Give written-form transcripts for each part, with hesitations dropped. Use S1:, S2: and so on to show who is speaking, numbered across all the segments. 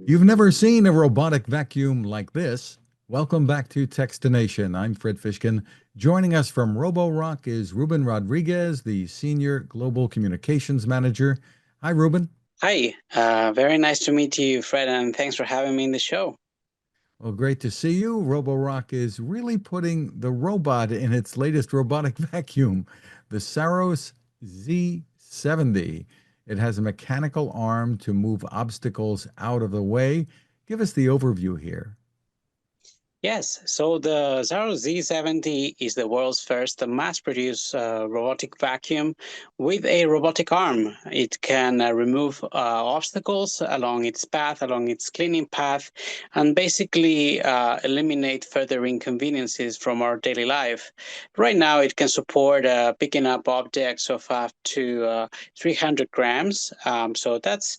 S1: You've never seen a robotic vacuum like this. Welcome back to Techstination. I'm Fred Fishkin. Joining us from Roborock is Ruben Rodriguez, the Senior Global Communications Manager. Hi, Ruben.
S2: Hi, very nice to meet you, Fred, and thanks for having me in the show.
S1: Well, great to see you. Roborock is really putting the robot in its latest robotic vacuum, the Saros Z70. It has a mechanical arm to move obstacles out of the way. Give us the overview here.
S2: Yes, so the Saros Z70 is the world's first mass-produced robotic vacuum with a robotic arm. It can remove obstacles along its path, along its cleaning path, and basically eliminate further inconveniences from our daily life. Right now, it can support picking up objects of up to 300 grams. So that's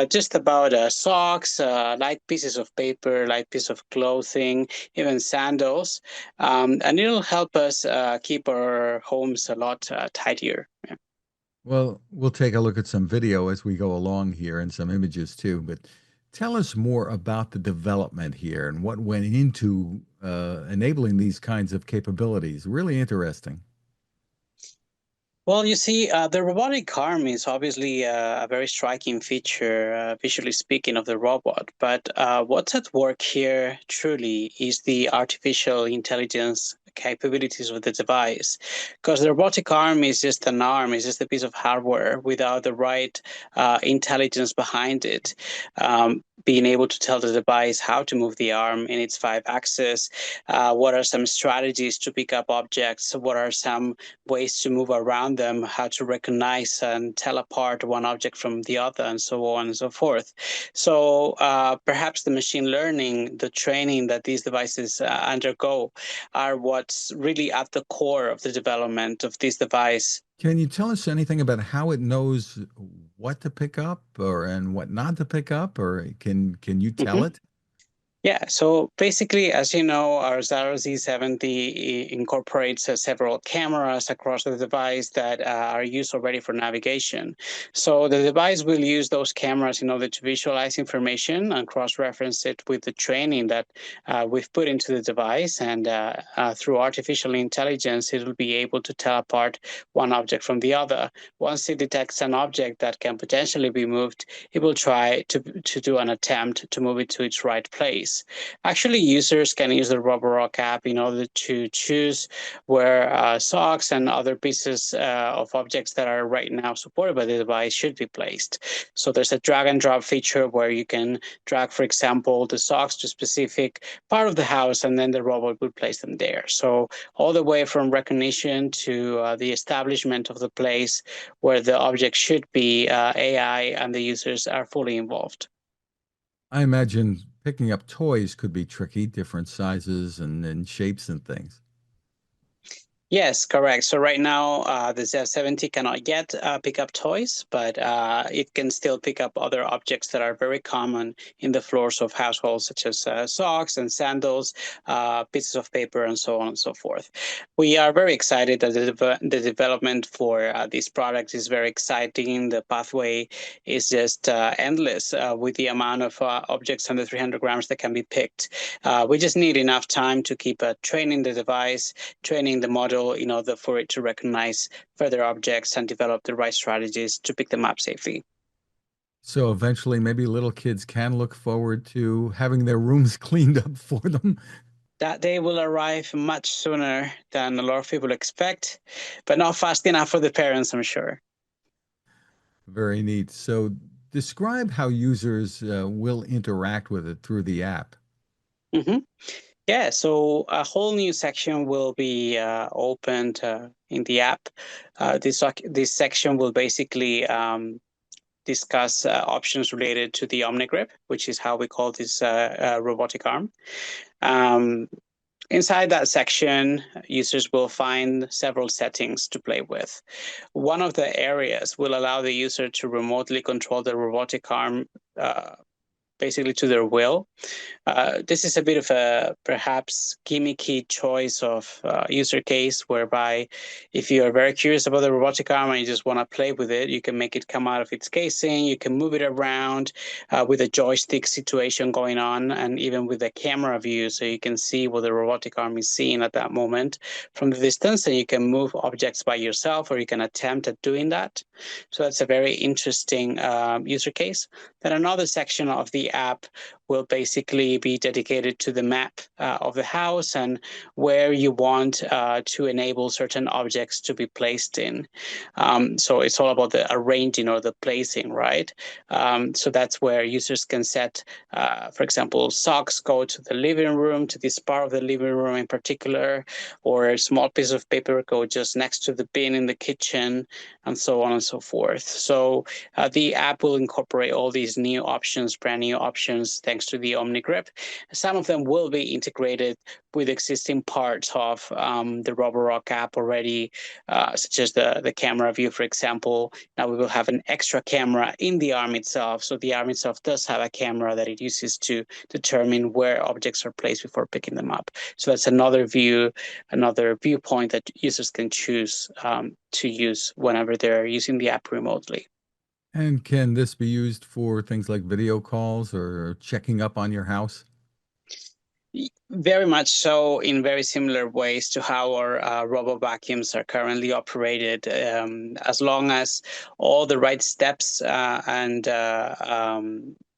S2: just about socks, light pieces of paper, light piece of clothing, even sandals, and it'll help us keep our homes a lot tidier. Yeah.
S1: Well, we'll take a look at some video as we go along here and some images too, but tell us more about the development here and what went into enabling these kinds of capabilities. Really interesting.
S2: Well, you see, the robotic arm is obviously a very striking feature, visually speaking, of the robot. But what's at work here truly is the artificial intelligence capabilities of the device. Because the robotic arm is just an arm, it's just a piece of hardware without the right intelligence behind it. Being able to tell the device how to move the arm in its five axes, what are some strategies to pick up objects, what are some ways to move around them, how to recognize and tell apart one object from the other, and so on and so forth. So perhaps the machine learning, the training that these devices undergo are what's really at the core of the development of this device.
S1: Can you tell us anything about how it knows what to pick up or and what not to pick up, or can you tell
S2: Mhm.
S1: it?
S2: Yeah, so basically, as you know, our Saros Z70 incorporates several cameras across the device that are used already for navigation. So the device will use those cameras in order to visualize information and cross-reference it with the training that we've put into the device. And through artificial intelligence, it will be able to tell apart one object from the other. Once it detects an object that can potentially be moved, it will try to do an attempt to move it to its right place. Actually, users can use the Roborock app in order to choose where socks and other pieces of objects that are right now supported by the device should be placed. So there's a drag and drop feature where you can drag, for example, the socks to a specific part of the house, and then the robot will place them there. So all the way from recognition to the establishment of the place where the object should be, AI and the users are fully involved.
S1: I imagine picking up toys could be tricky, different sizes and shapes and things.
S2: Yes, correct. So right now, the Z70 cannot yet pick up toys, but it can still pick up other objects that are very common in the floors of households, such as socks and sandals, pieces of paper, and so on and so forth. We are very excited that the development for these products is very exciting. The pathway is just endless with the amount of objects under 300 grams that can be picked. We just need enough time to keep training the device, training the model in order for it to recognize further objects and develop the right strategies to pick them up safely.
S1: So eventually, maybe little kids can look forward to having their rooms cleaned up for them.
S2: That day will arrive much sooner than a lot of people expect, but not fast enough for the parents, I'm sure.
S1: Very neat. So describe how users will interact with it through the app.
S2: Mm-hmm. Yeah, so a whole new section will be opened in the app. This section will basically discuss options related to the OmniGrip, which is how we call this robotic arm. Um, Inside that section, users will find several settings to play with. One of the areas will allow the user to remotely control the robotic arm basically to their will. This is a bit of a perhaps gimmicky choice of user case, whereby if you are very curious about the robotic arm and you just want to play with it, you can make it come out of its casing, you can move it around with a joystick situation going on, and even with a camera view, so you can see what the robotic arm is seeing at that moment from the distance, and you can move objects by yourself, or you can attempt at doing that. So that's a very interesting user case. Then another section of the app will basically be dedicated to the map of the house and where you want to enable certain objects to be placed in. So it's all about the arranging or the placing, right? So that's where users can set, for example, socks go to the living room, to this part of the living room in particular, or a small piece of paper go just next to the bin in the kitchen, and so on and so forth. So the app will incorporate all these new options, brand new options, thanks to the OmniGrip. Some of them will be integrated with existing parts of the Roborock app already, such as the camera view, for example. Now we will have an extra camera in the arm itself. So the arm itself does have a camera that it uses to determine where objects are placed before picking them up. So that's another view, another viewpoint that users can choose to use whenever they're using the app remotely.
S1: And can this be used for things like video calls or checking up on your house?
S2: Very much so, in very similar ways to how our robo vacuums are currently operated. As long as all the right steps and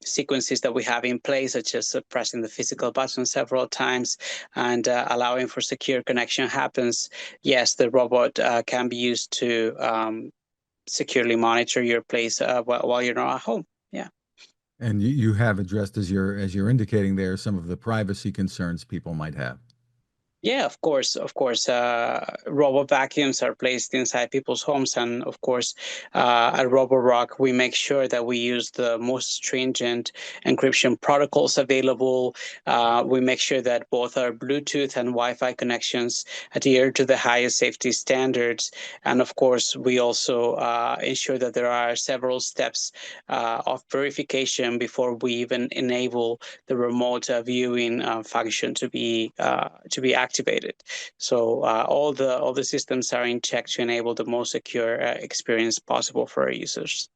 S2: sequences that we have in place, such as pressing the physical button several times and allowing for secure connection happens, yes, the robot can be used to securely monitor your place while you're not at home. Yeah.
S1: And you have addressed, as you're indicating there, some of the privacy concerns people might have.
S2: Yeah, of course, of course. Robot vacuums are placed inside people's homes, and of course, at Roborock, we make sure that we use the most stringent encryption protocols available. We make sure that both our Bluetooth and Wi-Fi connections adhere to the highest safety standards, and of course, we also ensure that there are several steps of verification before we even enable the remote viewing function to be activated. So all the systems are in check to enable the most secure experience possible for our users.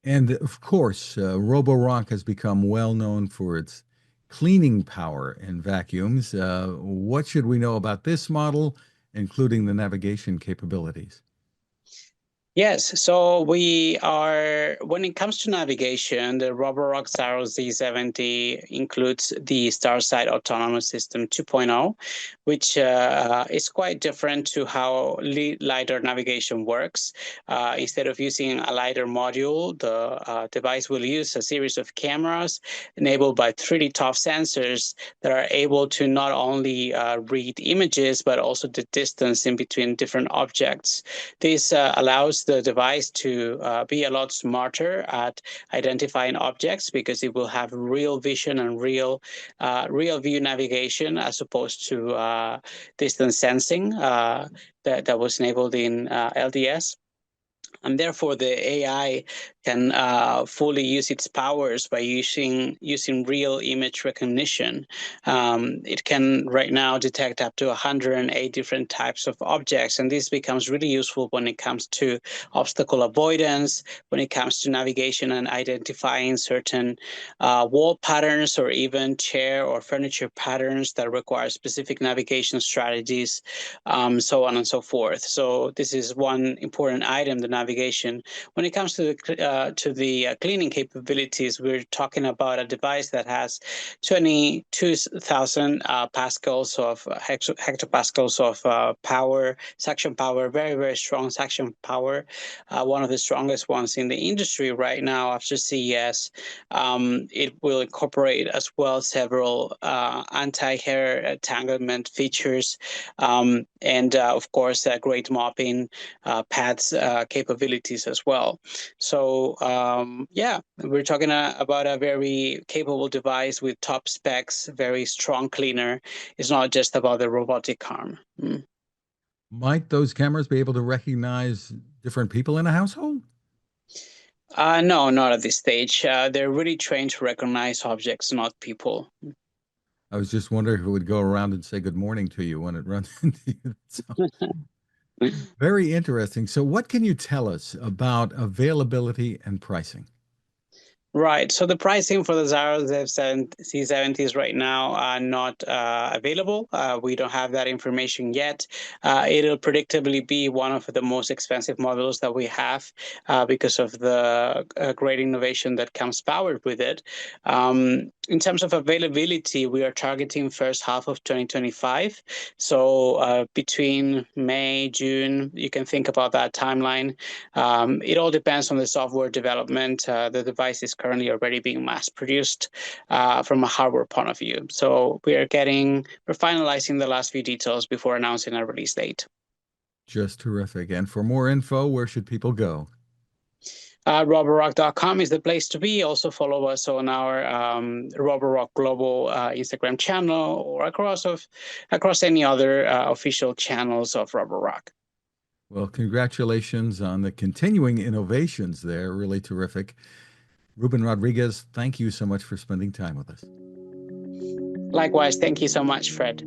S1: And of course, Roborock has become well known for its cleaning power in vacuums. What should we know about this model, including the navigation capabilities?
S2: Yes, so we are, when it comes to navigation, the Roborock Saros Z70 includes the Starsight Autonomous System 2.0, which is quite different to how LiDAR navigation works. Instead of using a LiDAR module, the device will use a series of cameras enabled by 3D ToF sensors that are able to not only read images, but also the distance in between different objects. This allows the device to be a lot smarter at identifying objects, because it will have real vision and real view navigation, as opposed to distance sensing that was enabled in LDS. And therefore, the AI can fully use its powers by using real image recognition. It can right now detect up to 108 different types of objects, and this becomes really useful when it comes to obstacle avoidance, when it comes to navigation and identifying certain wall patterns, or even chair or furniture patterns that require specific navigation strategies, so on and so forth. So this is one important item, the navigation. When it comes to the cleaning capabilities, we're talking about a device that has 22,000 pascals of hectopascals of power, suction power, very, very strong suction power, one of the strongest ones in the industry right now after CES. It will incorporate as well several anti-hair entanglement features, and of course, great mopping pads capabilities as well. So yeah, we're talking about a very capable device with top specs, very strong cleaner. It's not just about the robotic arm.
S1: Might those cameras be able to recognize different people in a household?
S2: No, not at this stage. They're really trained to recognize objects, not people.
S1: I was just wondering if it would go around and say good morning to you when it runs into you. So very interesting. So, what can you tell us about availability and pricing?
S2: Right. So the pricing for the Saros Z70s right now are not available. We don't have that information yet. It'll predictably be one of the most expensive models that we have because of the great innovation that comes powered with it. In terms of availability, we are targeting first half of 2025. So between May, June, you can think about that timeline. It all depends on the software development. The device is currently already being mass produced from a hardware point of view. So we're finalizing the last few details before announcing a release date.
S1: Just terrific. And for more info, where should people go?
S2: Roborock.com is the place to be. Also follow us on our Roborock Global Instagram channel or across any other official channels of Roborock.
S1: Well, congratulations on the continuing innovations there. Really terrific. Ruben Rodriguez, thank you so much for spending time with us.
S2: Likewise, thank you so much, Fred.